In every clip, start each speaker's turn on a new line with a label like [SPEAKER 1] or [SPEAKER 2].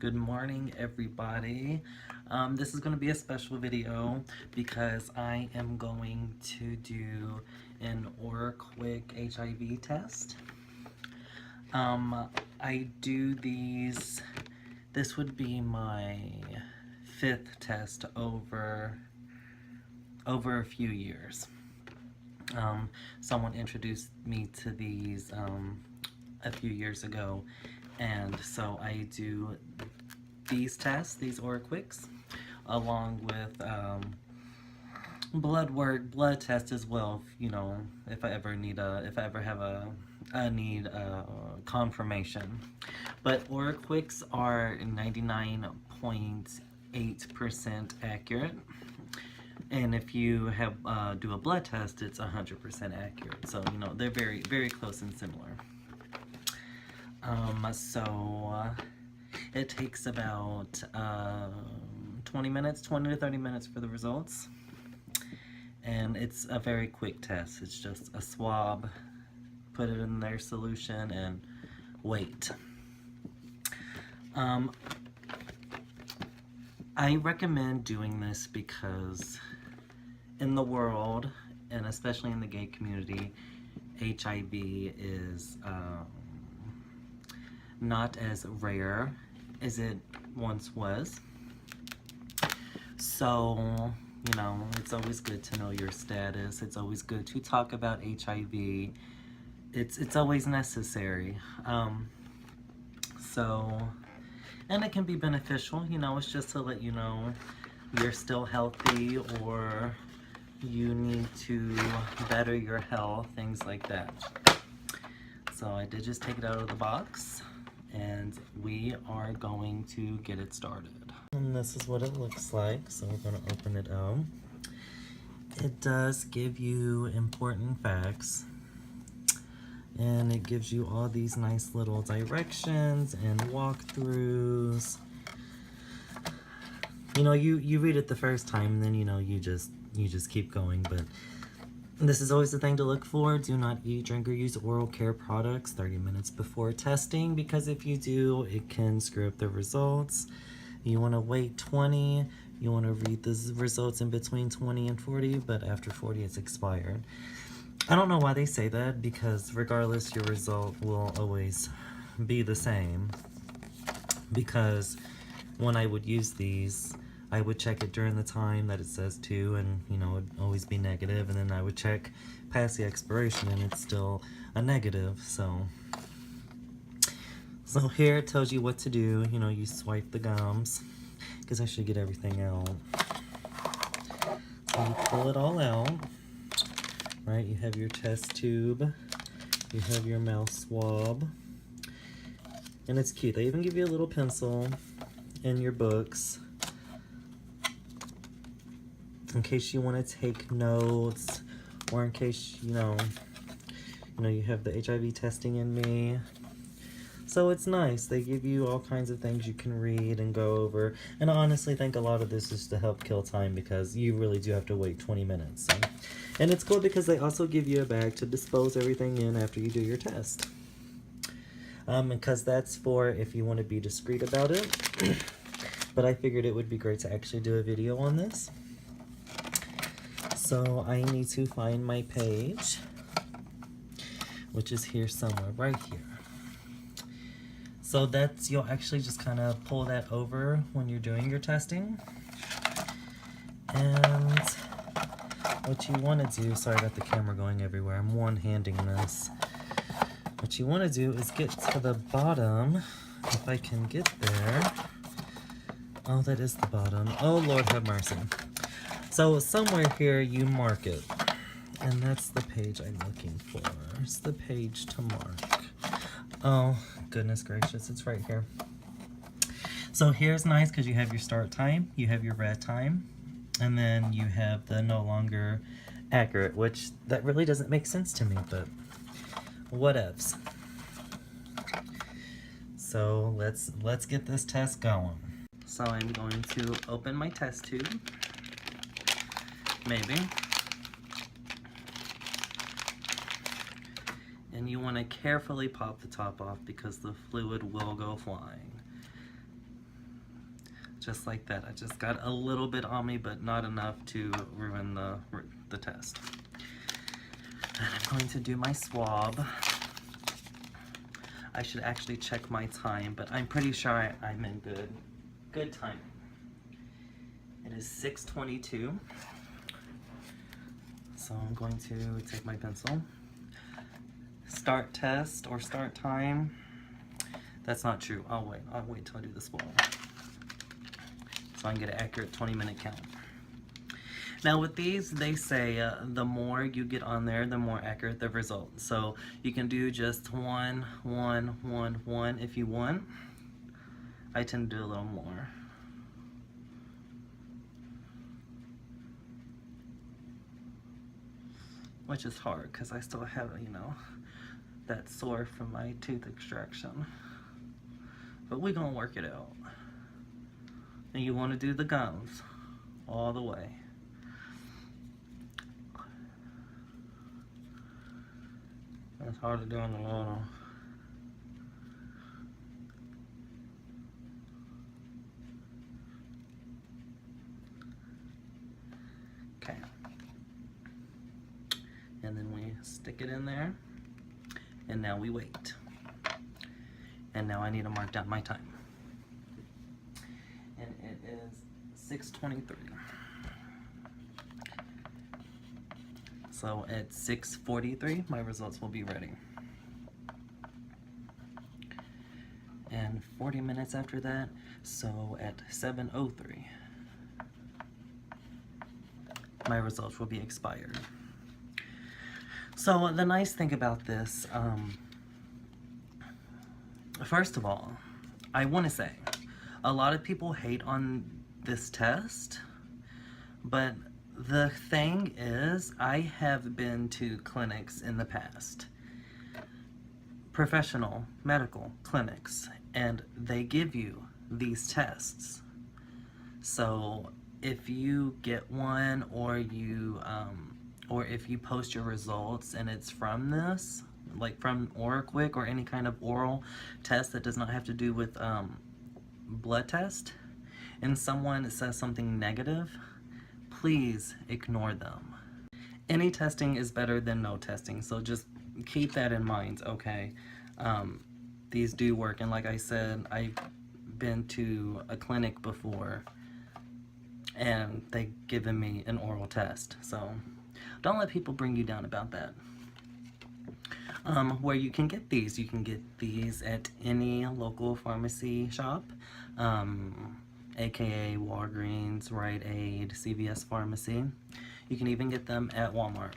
[SPEAKER 1] Good morning, everybody. This is going to be a special video because I am going to do an quick HIV test. I do these, this would be my 5th test over a few years. Someone introduced me to these a few years ago, and so I do these tests, these quicks, along with blood test as well. You know, if I ever have a need confirmation. But quicks are 99.8% accurate. And if you have do a blood test, it's 100% accurate. So, you know, they're very, very close and similar. It takes about 20 to 30 minutes for the results. And it's a very quick test. It's just a swab, put it in their solution, and wait. I recommend doing this because in the world, and especially in the gay community, HIV is not as rare as it once was. So, you know, it's always good to know your status. It's always good to talk about HIV. It's always necessary. And it can be beneficial, you know, it's just to let you know you're still healthy or you need to better your health, things like that. So I did just take it out of the box, and we are going to get it started. And this is what it looks like, so we're going to open it out. It does give you important facts, and it gives you all these nice little directions and walkthroughs. You know, you read it the first time, and then, you know, you just keep going. But this is always the thing to look for. Do not eat, drink, or use oral care products 30 minutes before testing, because if you do, it can screw up the results. You want to wait 20. You want to read the results in between 20 and 40, but after 40, it's expired. I don't know why they say that, because regardless, your result will always be the same. Because when I would use these, I would check it during the time that it says to, and, you know, it would always be negative, and then I would check past the expiration, and it's still a negative. So here it tells you what to do. You know, you swipe the gums, because I should get everything out. So you pull it all out. Right, you have your test tube, you have your mouth swab, and it's cute. They even give you a little pencil in your books in case you want to take notes, or in case, you know you have the HIV testing in me. So it's nice. They give you all kinds of things you can read and go over. And I honestly think a lot of this is to help kill time, because you really do have to wait 20 minutes. So. And it's cool because they also give you a bag to dispose everything in after you do your test. Because that's for if you want to be discreet about it. But I figured it would be great to actually do a video on this. So I need to find my page, which is here somewhere, right here. So you'll actually just kind of pull that over when you're doing your testing. And what you want to do, sorry about the camera going everywhere, I'm one-handing this. What you want to do is get to the bottom, if I can get there. Oh, that is the bottom. Oh, Lord have mercy. So somewhere here you mark it. And that's the page I'm looking for. It's the page to mark. Oh, goodness gracious, it's right here. So here's nice because you have your start time, you have your red time, and then you have the no longer accurate, which that really doesn't make sense to me, but whatevs. So let's get this test going. So I'm going to open my test tube, maybe. And you want to carefully pop the top off because the fluid will go flying. just like that. I just got a little bit on me, but not enough to ruin the test. And I'm going to do my swab. I should actually check my time, but I'm pretty sure I'm in good time. It is 6:22. So I'm going to take my pencil. Start test or start time. That's not true. I'll wait till I do the swab. So I can get an accurate 20-minute count. Now with these, they say the more you get on there, the more accurate the result. So you can do just 1, 1, 1, 1 if you want. I tend to do a little more. Which is hard because I still have, you know, that sore from my tooth extraction. But we're gonna work it out. And you want to do the gums all the way. It's hard to do on the little. Okay. And then we stick it in there. And now we wait. And now I need to mark down my time. And it is 6:23. So at 6:43, my results will be ready. And 40 minutes after that, so at 7:03, my results will be expired. So the nice thing about this, first of all, I want to say, a lot of people hate on this test, but the thing is, I have been to clinics in the past, professional medical clinics, and they give you these tests. So if you get one, or if you post your results and it's from this, like from OraQuick or any kind of oral test that does not have to do with blood test, and someone says something negative, please ignore them. Any testing is better than no testing, so just keep that in mind, okay? These do work, and like I said, I've been to a clinic before, and they've given me an oral test, so don't let people bring you down about that. Where you can get these at any local pharmacy shop, aka Walgreens, Rite Aid, CVS Pharmacy. You can even get them at Walmart.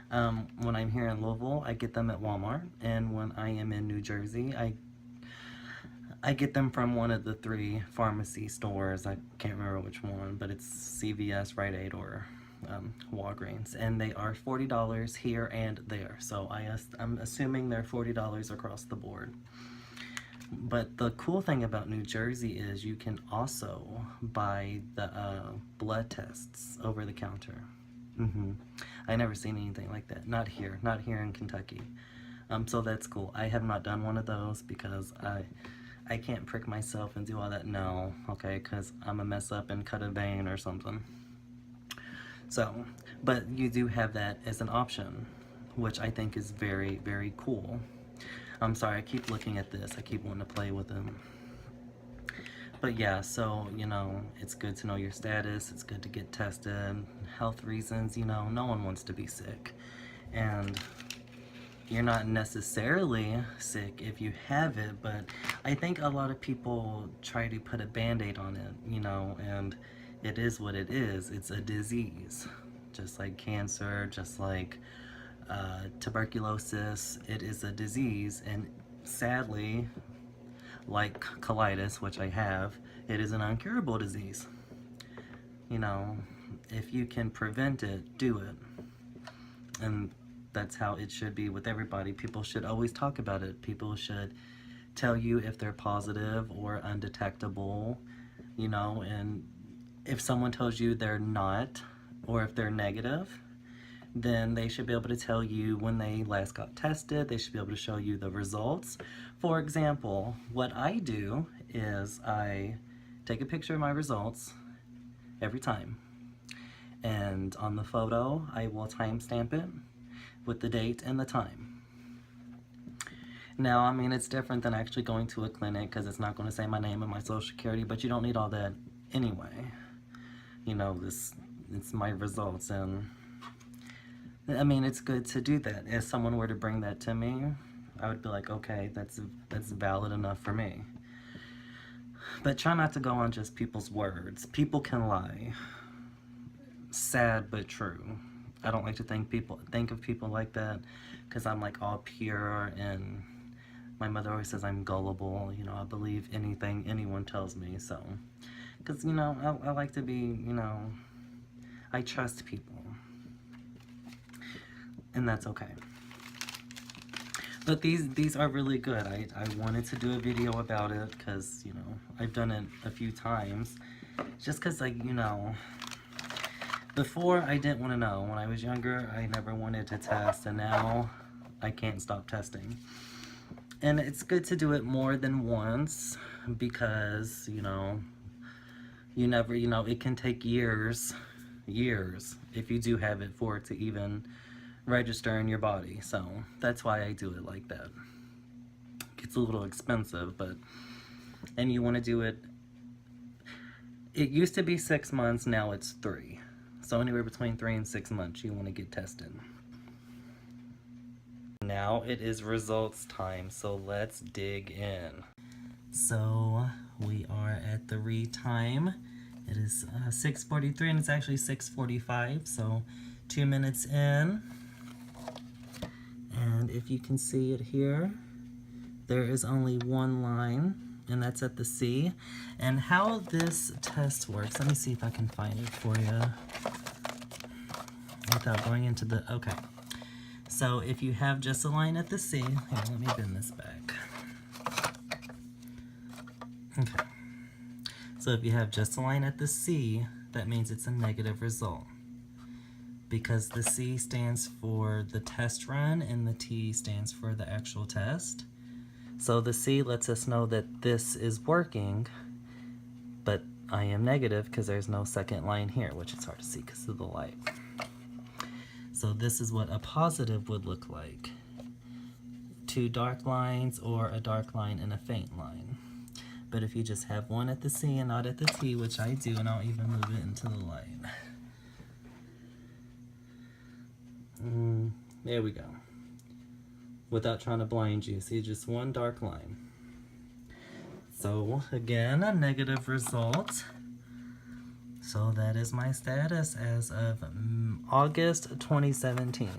[SPEAKER 1] When I'm here in Louisville, I get them at Walmart, and when I am in New Jersey, I get them from one of the 3 pharmacy stores. I can't remember which one, but it's CVS, Rite Aid, or Walgreens, and they are $40 here and there. So I'm assuming they're $40 across the board. But the cool thing about New Jersey is you can also buy the blood tests over the counter. I never seen anything like that. Not here in Kentucky. So that's cool. I have not done one of those because I can't prick myself and do all that. No, okay, because I'm a mess up and cut a vein or something. So, but you do have that as an option, which I think is very, very cool. I'm sorry, I keep looking at this. I keep wanting to play with them. But yeah, so, you know, it's good to know your status. It's good to get tested. Health reasons, you know, no one wants to be sick. And you're not necessarily sick if you have it, but I think a lot of people try to put a band-aid on it, you know, and it is what it is. It's a disease, just like cancer, just like tuberculosis. It is a disease, and sadly, like colitis, which I have, it is an incurable disease. You know, if you can prevent it, do it. And that's how it should be with everybody. People should always talk about it. People should tell you if they're positive or undetectable, you know, and if someone tells you they're not, or if they're negative, then they should be able to tell you when they last got tested. They should be able to show you the results. For example, what I do is I take a picture of my results every time. And on the photo, I will timestamp it with the date and the time. Now, I mean, it's different than actually going to a clinic because it's not going to say my name and my social security, but you don't need all that anyway. You know, it's my results, and I mean, it's good to do that. If someone were to bring that to me, I would be like, okay, that's valid enough for me. But try not to go on just people's words. People can lie. Sad but true. I don't like to think of people like that because I'm like all pure, and my mother always says I'm gullible. You know, I believe anything anyone tells me. So, because you know, I like to be, you know, I trust people, and that's okay. But these are really good. I wanted to do a video about it because, you know, I've done it a few times. Just because, like, you know, before I didn't want to know. When I was younger, I never wanted to test, and now I can't stop testing. And it's good to do it more than once because, you know, you never, you know, it can take years, if you do have it, for it to even register in your body. So that's why I do it like that. It's a little expensive, but, and you want to do it, it used to be 6 months, now it's 3. So anywhere between 3 and 6 months you want to get tested. Now it is results time, so let's dig in. So we are at the read time. It is 6:43 and it's actually 6:45, so 2 minutes in. And if you can see it here, there is only one line, and that's at the C. And how this test works, let me see if I can find it for you without going into the, okay. So if you have just a line at the C, here, let me bend this back. Okay. So if you have just a line at the C, that means it's a negative result, because the C stands for the test run and the T stands for the actual test. So the C lets us know that this is working, but I am negative because there's no second line here, which is hard to see because of the light. So this is what a positive would look like. 2 dark lines or a dark line and a faint line. But if you just have one at the C and not at the T, which I do, and I'll even move it into the light. There we go. Without trying to blind you, see, just one dark line. So again, a negative result. So that is my status as of August 2017.